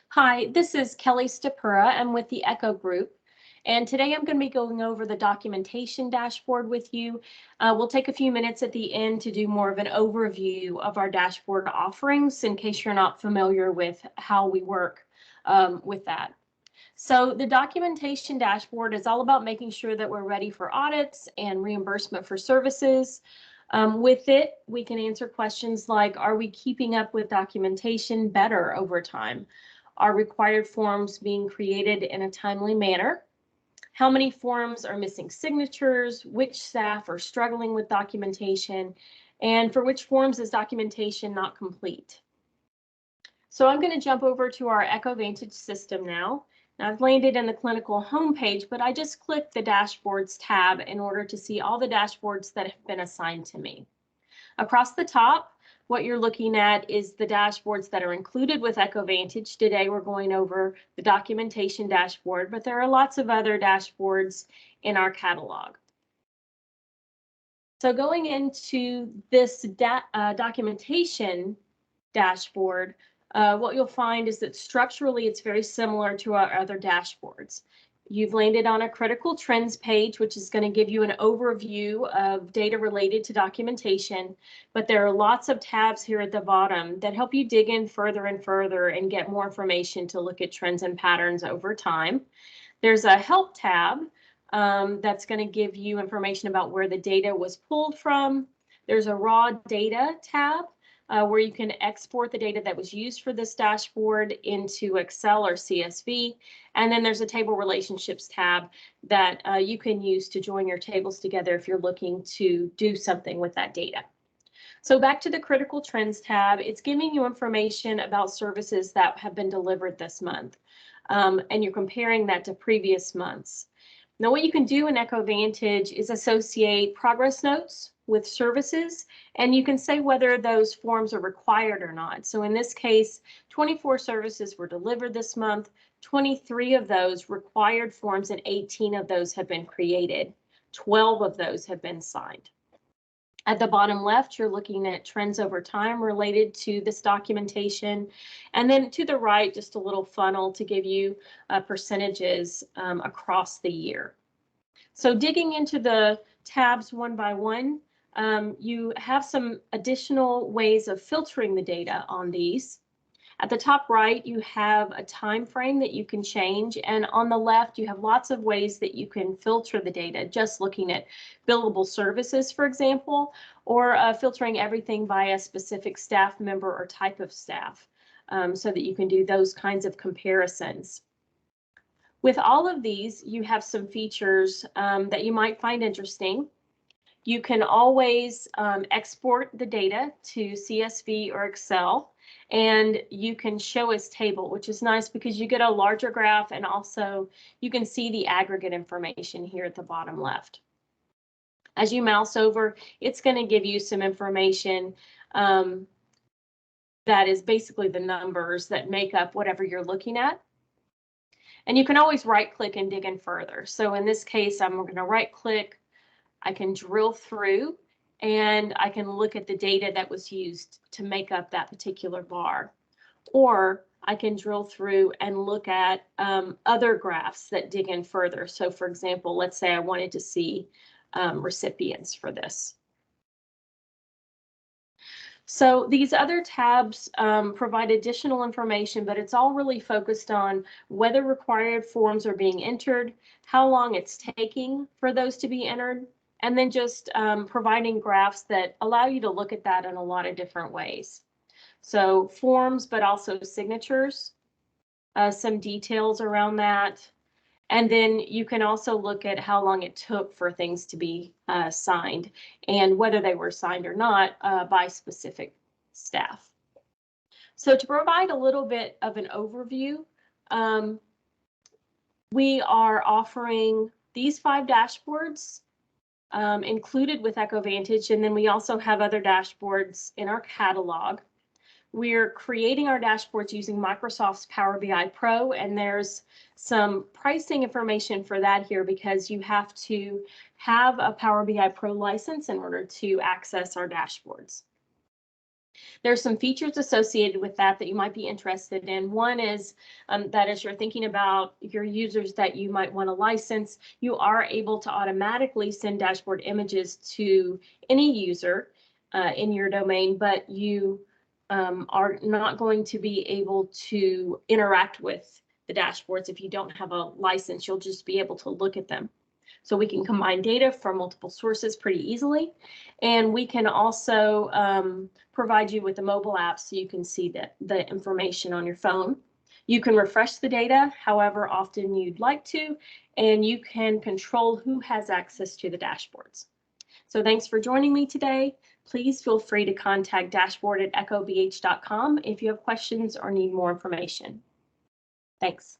Hi, this is Kelly Stepura. I'm with the Echo Group, and today I'm going to be going over the documentation dashboard with you. We'll take a few minutes at the end to do more of an overview of our dashboard offerings in case you're not familiar with how we work with that. So the documentation dashboard is all about making sure that we're ready for audits and reimbursement for services. With it, we can answer questions like, are we keeping up with documentation better over time? Are required forms being created in a timely manner? How many forms are missing signatures? Which staff are struggling with documentation? And for which forms is documentation not complete? So I'm going to jump over to our EchoVantage system now. I've landed in the clinical homepage, but I just clicked the dashboards tab in order to see all the dashboards that have been assigned to me. Across the top, what you're looking at is the dashboards that are included with EchoVantage. Today, we're going over the documentation dashboard, but there are lots of other dashboards in our catalog. So going into this documentation dashboard, what you'll find is that structurally it's very similar to our other dashboards. You've landed on a critical trends page, which is going to give you an overview of data related to documentation, but there are lots of tabs here at the bottom that help you dig in further and further and get more information to look at trends and patterns over time. There's a help tab that's going to give you information about where the data was pulled from. There's a raw data tab where you can export the data that was used for this dashboard into Excel or CSV. And then there's a table relationships tab that you can use to join your tables together if you're looking to do something with that data. So back to the critical trends tab, it's giving you information about services that have been delivered this month. And you're comparing that to previous months. Now, what you can do in EchoVantage is associate progress notes with services, and you can say whether those forms are required or not. So in this case, 24 services were delivered this month, 23 of those required forms, and 18 of those have been created. 12 of those have been signed. At the bottom left, you're looking at trends over time related to this documentation. And then to the right, just a little funnel to give you percentages across the year. So digging into the tabs one by one, you have some additional ways of filtering the data on these. At the top right, you have a time frame that you can change, and on the left, you have lots of ways that you can filter the data, just looking at billable services, for example, or filtering everything by a specific staff member or type of staff, so that you can do those kinds of comparisons. With all of these, you have some features that you might find interesting. You can always export the data to CSV or Excel, and you can show as table, which is nice because you get a larger graph, and also you can see the aggregate information here at the bottom left. As you mouse over, it's going to give you some information that is basically the numbers that make up whatever you're looking at. And you can always right click and dig in further. So in this case, I'm going to right click. I can drill through and I can look at the data that was used to make up that particular bar. Or I can drill through and look at other graphs that dig in further. So for example, let's say I wanted to see recipients for this. So these other tabs provide additional information, but it's all really focused on whether required forms are being entered, how long it's taking for those to be entered, and then just providing graphs that allow you to look at that in a lot of different ways. So forms, but also signatures, some details around that. And then you can also look at how long it took for things to be signed and whether they were signed or not by specific staff. So to provide a little bit of an overview, we are offering these 5 dashboards included with EchoVantage, and then we also have other dashboards in our catalog. We're creating our dashboards using Microsoft's Power BI Pro, and there's some pricing information for that here because you have to have a Power BI Pro license in order to access our dashboards. There's some features associated with that that you might be interested in. One is that as you're thinking about your users that you might want to license, you are able to automatically send dashboard images to any user in your domain, but you are not going to be able to interact with the dashboards if you don't have a license. You'll just be able to look at them. So we can combine data from multiple sources pretty easily. And we can also provide you with a mobile app so you can see the information on your phone. You can refresh the data however often you'd like to, and you can control who has access to the dashboards. So thanks for joining me today. Please feel free to contact dashboard@echovh.com if you have questions or need more information. Thanks.